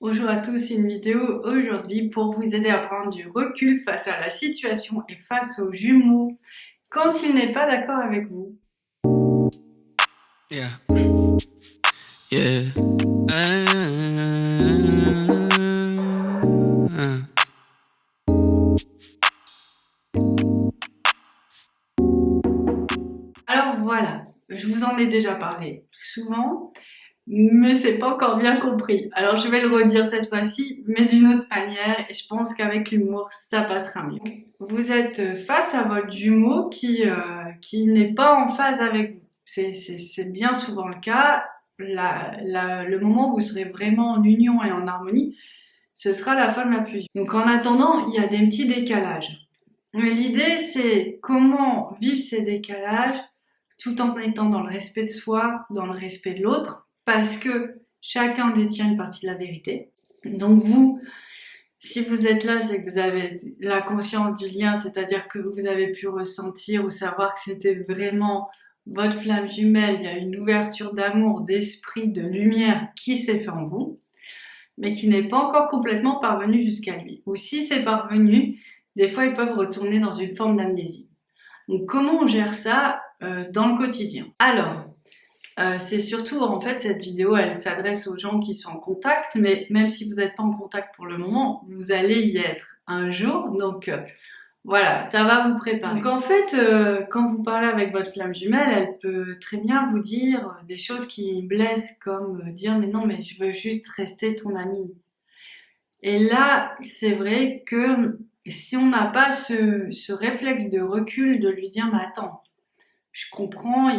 Bonjour à tous, une vidéo aujourd'hui pour vous aider à prendre du recul face à la situation et face aux jumeaux quand il n'est pas d'accord avec vous. Yeah, yeah. Alors voilà, je vous en ai déjà parlé souvent, mais c'est pas encore bien compris. Alors je vais le redire cette fois-ci, mais d'une autre manière, et je pense qu'avec l'humour, ça passera mieux. Vous êtes face à votre jumeau qui n'est pas en phase avec vous. C'est bien souvent le cas. Le moment où vous serez vraiment en union et en harmonie, ce sera la fin de la fusion. Donc en attendant, il y a des petits décalages. Mais l'idée, c'est comment vivre ces décalages tout en étant dans le respect de soi, dans le respect de l'autre, parce que chacun détient une partie de la vérité. Donc vous, si vous êtes là, c'est que vous avez la conscience du lien, c'est-à-dire que vous avez pu ressentir ou savoir que c'était vraiment votre flamme jumelle, il y a une ouverture d'amour, d'esprit, de lumière qui s'est fait en vous, mais qui n'est pas encore complètement parvenu jusqu'à lui. Ou si c'est parvenu, des fois ils peuvent retourner dans une forme d'amnésie. Donc comment on gère ça dans le quotidien? Alors, c'est surtout, en fait, cette vidéo, elle s'adresse aux gens qui sont en contact, mais même si vous n'êtes pas en contact pour le moment, vous allez y être un jour, donc voilà, ça va vous préparer. Donc en fait, quand vous parlez avec votre flamme jumelle, elle peut très bien vous dire des choses qui blessent, comme dire mais non, mais je veux juste rester ton ami. Et là, c'est vrai que si on n'a pas ce réflexe de recul, de lui dire mais attends, je comprends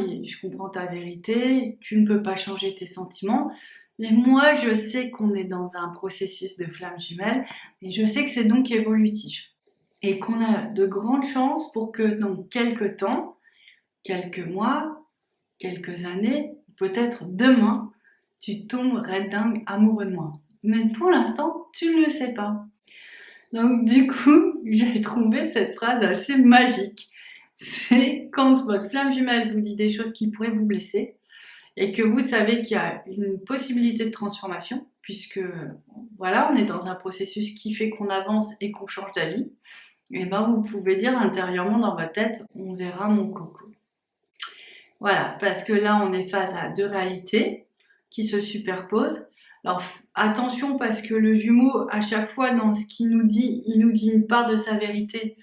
ta vérité, tu ne peux pas changer tes sentiments, mais moi je sais qu'on est dans un processus de flamme jumelle et je sais que c'est donc évolutif et qu'on a de grandes chances pour que dans quelques temps, quelques mois, quelques années, peut-être demain, tu tombes red dingue amoureux de moi. Mais pour l'instant, tu ne le sais pas. Donc du coup, j'ai trouvé cette phrase assez magique. C'est quand votre flamme jumelle vous dit des choses qui pourraient vous blesser et que vous savez qu'il y a une possibilité de transformation, puisque voilà, on est dans un processus qui fait qu'on avance et qu'on change d'avis, et ben vous pouvez dire intérieurement dans votre tête, on verra mon coco. Voilà, parce que là on est face à deux réalités qui se superposent. Alors attention parce que le jumeau, à chaque fois dans ce qu'il nous dit, il nous dit une part de sa vérité.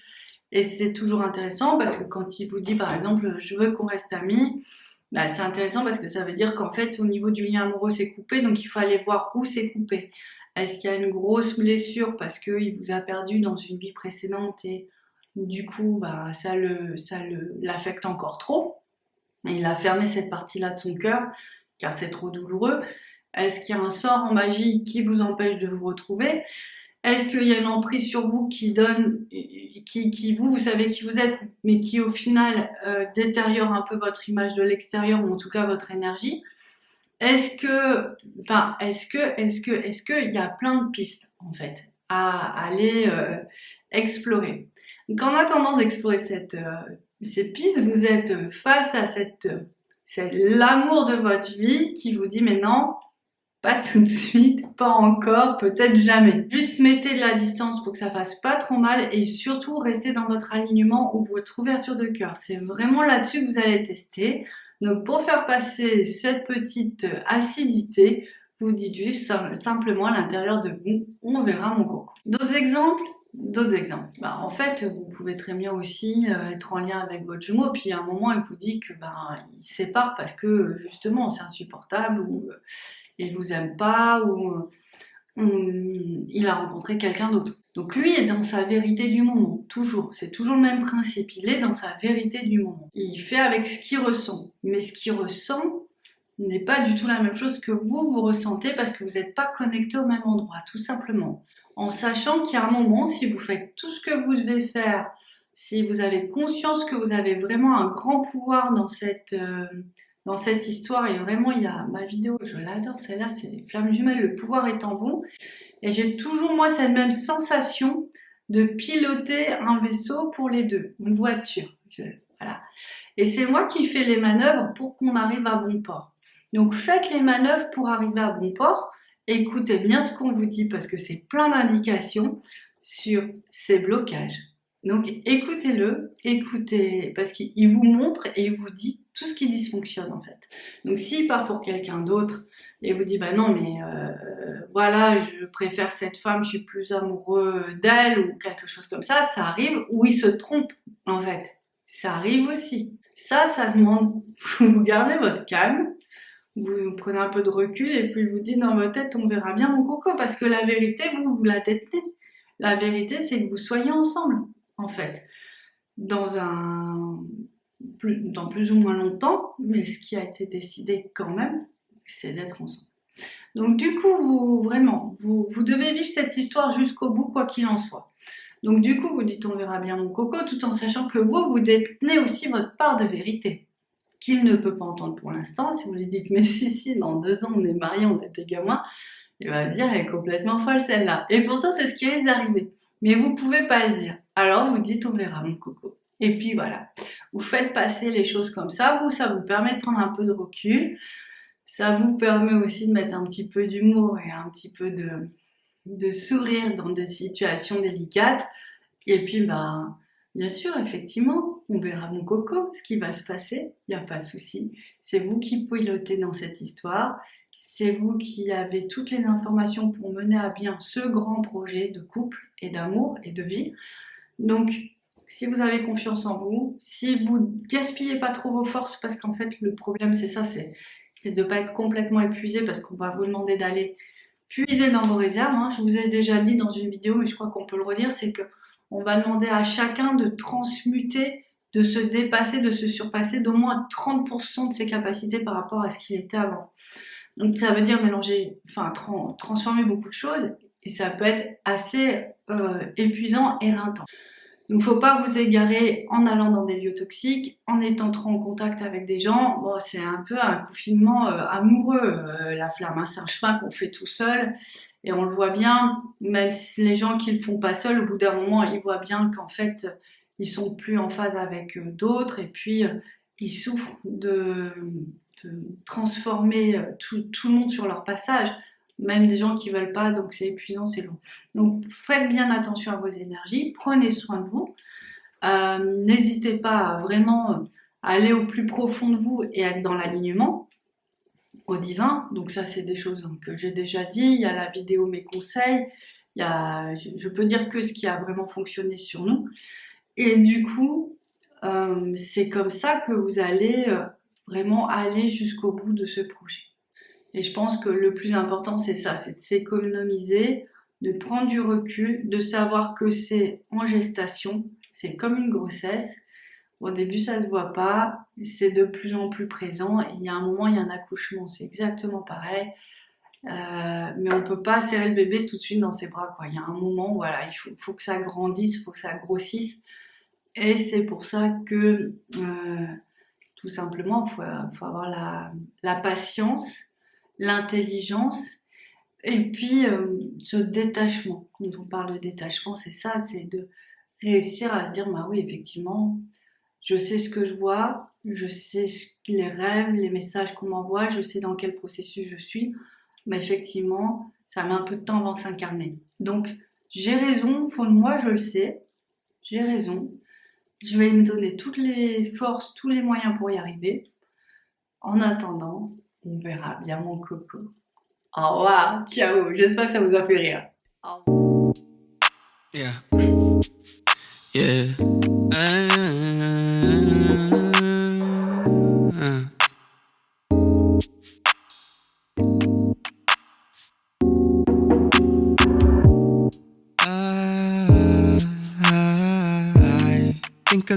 Et c'est toujours intéressant parce que quand il vous dit par exemple je veux qu'on reste amis, bah, c'est intéressant parce que ça veut dire qu'en fait au niveau du lien amoureux c'est coupé, donc il faut aller voir où c'est coupé. Est-ce qu'il y a une grosse blessure parce qu'il vous a perdu dans une vie précédente et du coup bah, l'affecte encore trop et il a fermé cette partie-là de son cœur car c'est trop douloureux. Est-ce qu'il y a un sort en magie qui vous empêche de vous retrouver? Est-ce qu'il y a une emprise sur vous qui donne, qui vous savez qui vous êtes, mais qui au final détériore un peu votre image de l'extérieur ou en tout cas votre énergie? Est-ce que il y a plein de pistes en fait à aller explorer. Donc en attendant d'explorer ces pistes, vous êtes face à c'est l'amour de votre vie qui vous dit mais non, pas tout de suite, pas encore, peut-être jamais. Juste mettez de la distance pour que ça fasse pas trop mal et surtout restez dans votre alignement ou votre ouverture de cœur. C'est vraiment là-dessus que vous allez tester. Donc pour faire passer cette petite acidité, vous dites juste simplement à l'intérieur de vous, on verra mon coco. D'autres exemples? D'autres exemples. Bah, en fait, vous pouvez très bien aussi être en lien avec votre jumeau, puis à un moment, il vous dit que il se sépare parce que justement, c'est insupportable ou il vous aime pas ou il a rencontré quelqu'un d'autre. Donc lui est dans sa vérité du moment, toujours. C'est toujours le même principe. Il est dans sa vérité du moment. Il fait avec ce qu'il ressent. Mais ce qu'il ressent n'est pas du tout la même chose que vous ressentez parce que vous n'êtes pas connecté au même endroit, tout simplement. En sachant qu'il y a un moment, si vous faites tout ce que vous devez faire, si vous avez conscience que vous avez vraiment un grand pouvoir dans cette histoire, et vraiment il y a ma vidéo, je l'adore celle-là, c'est les flammes jumelles, le pouvoir est en vous, et j'ai toujours moi cette même sensation de piloter un vaisseau pour les deux, une voiture, voilà. Et c'est moi qui fais les manœuvres pour qu'on arrive à bon port. Donc faites les manœuvres pour arriver à bon port, Écoutez bien ce qu'on vous dit parce que c'est plein d'indications sur ces blocages. Donc écoutez-le, écoutez, parce qu'il vous montre et il vous dit tout ce qui dysfonctionne en fait. Donc s'il part pour quelqu'un d'autre et vous dit bah non mais voilà je préfère cette femme, je suis plus amoureux d'elle ou quelque chose comme ça arrive, ou il se trompe en fait, ça arrive aussi. Ça demande, vous gardez votre calme, vous prenez un peu de recul et puis vous dites dans votre tête on verra bien mon coco, parce que la vérité vous la détenez. La vérité c'est que vous soyez ensemble en fait dans plus ou moins longtemps, mais ce qui a été décidé quand même c'est d'être ensemble. Donc du coup vous devez vivre cette histoire jusqu'au bout quoi qu'il en soit. Donc du coup vous dites on verra bien mon coco, tout en sachant que vous détenez aussi votre part de vérité qu'il ne peut pas entendre pour l'instant. Si vous lui dites mais si dans 2 ans on est mariés, on a des gamins, il va dire elle est complètement folle celle-là. Et pourtant c'est ce qui risque d'arriver. Mais vous pouvez pas le dire. Alors vous dites on verra mon coco. Et puis voilà. Vous faites passer les choses comme ça. Ça vous permet de prendre un peu de recul. Ça vous permet aussi de mettre un petit peu d'humour et un petit peu de sourire dans des situations délicates. Et puis bien sûr, effectivement, on verra mon coco, ce qui va se passer, il n'y a pas de souci. C'est vous qui pilotez dans cette histoire, c'est vous qui avez toutes les informations pour mener à bien ce grand projet de couple et d'amour et de vie. Donc, si vous avez confiance en vous, si vous gaspillez pas trop vos forces, parce qu'en fait, le problème, c'est ça, c'est de ne pas être complètement épuisé, parce qu'on va vous demander d'aller puiser dans vos réserves. Hein. Je vous ai déjà dit dans une vidéo, mais je crois qu'on peut le redire, c'est que on va demander à chacun de transmuter, de se dépasser, de se surpasser d'au moins 30% de ses capacités par rapport à ce qu'il était avant. Donc ça veut dire mélanger, transformer beaucoup de choses, et ça peut être assez épuisant et éreintant. Donc faut pas vous égarer en allant dans des lieux toxiques, en étant trop en contact avec des gens. Bon, c'est un peu un confinement amoureux, la flamme, hein. C'est un chemin qu'on fait tout seul. Et on le voit bien, même si les gens qui le font pas seuls, au bout d'un moment, ils voient bien qu'en fait, ils sont plus en phase avec d'autres, et puis ils souffrent de transformer tout le monde sur leur passage, même des gens qui veulent pas, donc c'est épuisant, c'est long. Donc faites bien attention à vos énergies, prenez soin de vous, n'hésitez pas à vraiment aller au plus profond de vous et être dans l'alignement au divin. Donc ça c'est des choses que j'ai déjà dit, il y a la vidéo mes conseils, je peux dire que ce qui a vraiment fonctionné sur nous, et du coup c'est comme ça que vous allez vraiment aller jusqu'au bout de ce projet. Et je pense que le plus important c'est ça, c'est de s'économiser, de prendre du recul, de savoir que c'est en gestation, c'est comme une grossesse. Au début, ça se voit pas, c'est de plus en plus présent. Et il y a un moment, il y a un accouchement, c'est exactement pareil. Mais on peut pas serrer le bébé tout de suite dans ses bras, quoi. Il y a un moment, voilà, faut que ça grandisse, il faut que ça grossisse. Et c'est pour ça que, tout simplement, faut avoir la patience, l'intelligence, et puis ce détachement. Quand on parle de détachement, c'est ça, c'est de réussir à se dire, bah oui, effectivement, je sais ce que je vois, je sais les rêves, les messages qu'on m'envoie, je sais dans quel processus je suis, mais effectivement, ça met un peu de temps avant de s'incarner. Donc, j'ai raison, au fond de moi, je le sais, j'ai raison. Je vais me donner toutes les forces, tous les moyens pour y arriver. En attendant, on verra bien mon coco. Au revoir, ciao, j'espère que ça vous a fait rire. Au revoir. Yeah. Yeah.